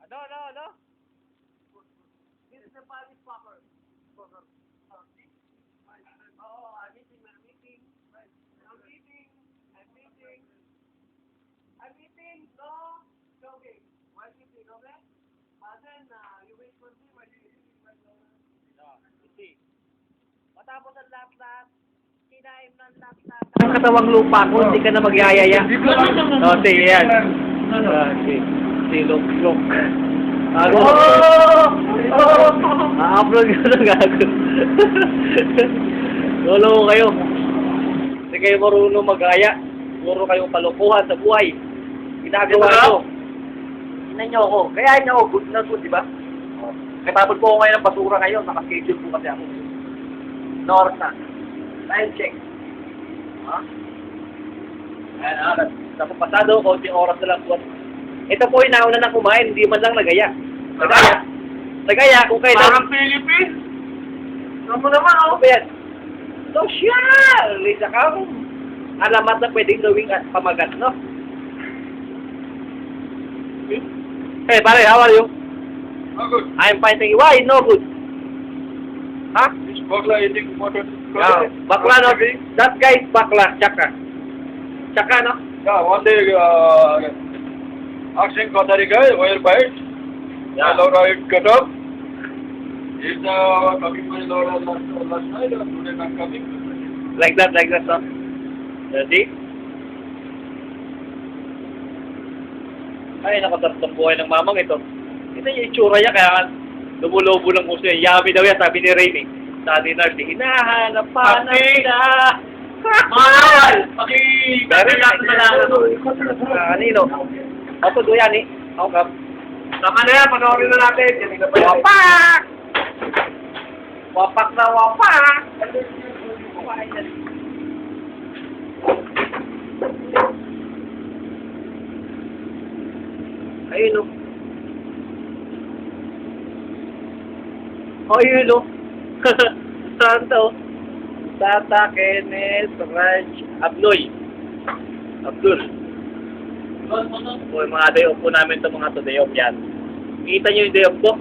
Ano? This is the Paris Packer. Oh, I'm eating. No joking. While eating, okay? Then you wait for me while you eat. Hindi. Matapos ang lahat-lahat, kinain ng lahat-lahat. Ang katawang lupa ko, hindi ka na magyayaya. O, sige yan. Si Lok. Ano? A-upload ko na gago. Lolo ko kayo. Hindi kayo marunong mag-aya. Puro kayong kalokohan sa buhay. Ginagawa nyo. Tingnan nyo ako. Kaya nyo ako, good na good, di ba? Katapos po ako ngayon ng basura ngayon. Nakaschedule po kasi ako. No oras na. Time check. Ha? Ayan, tapos pasado, konting oras na lang po. Ito po yung nauna na kumain, hindi man lang nagaya. Nagaya kung kayo Parang Philippines. Ano mo naman, oh? Ano ba yan? Social! Isa kang alamat na pwedeng gawing at pamagat, no? Hey, pare, how are you? Oh, good. I'm fine, thank you. Why? No good. Huh? This bakla eating mutton. Yeah, bakla, no? That guy is bakla, Chaka. Chaka, no? Yeah, one day asking Qatari guy where by it. Yeah. Laura it cut up. Is coming by Laura last night or today not coming? Like that, no? See? Ay, nakasarap ng buhay ng mamang ito. Ito yung itsura niya, kaya lumulobo lang po siya. Yummy daw yan, sabi ni Rainy. Sabi ni Nardi, hinahanap pa na sila. Mahal! Paki... Very nice. Kanino? Ako doon yan eh. Ako kap. Tama na yan, panoorin na natin. Yan na pa yan. Wapak! Wapak na wapak! Ayun o. Ayun o. Saan to? Tata, Kenneth, Raj, Abnoy. Abdul. O, yung mga day off po namin ito, mga to day off yan. Kita nyo yung day off ko?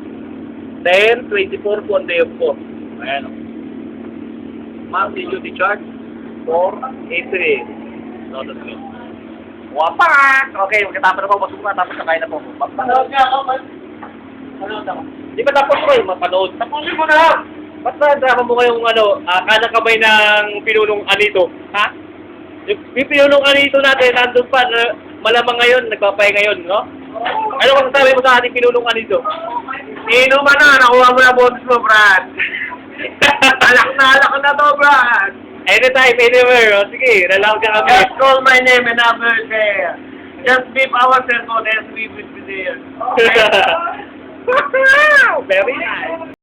10-24 po ang day off ko. Ayan o. Monthly duty charge for April. Notice me. Wapak! Okay, magkatapos na po, masuma, tapos nakain na po. Panood nga ako, man. Panood ako. Di ba tapos ko yung mapanood? Tapusin mo na! Ba't na mo kayong kanang kamay ng pinunong anito? Ha? Yung pinunong anito natin, nandun pa, malamang ngayon, nagpapay ngayon, no? Ano bang sabi mo sa ating pinunong anito? Inuman na, nakuha mo na boses mo, Brad. Alak na to, Brad. Anytime, anywhere, o sige, relaw ka kami. Just call my name and I'll be there. Just beep our cell phone and we will be there. Very nice.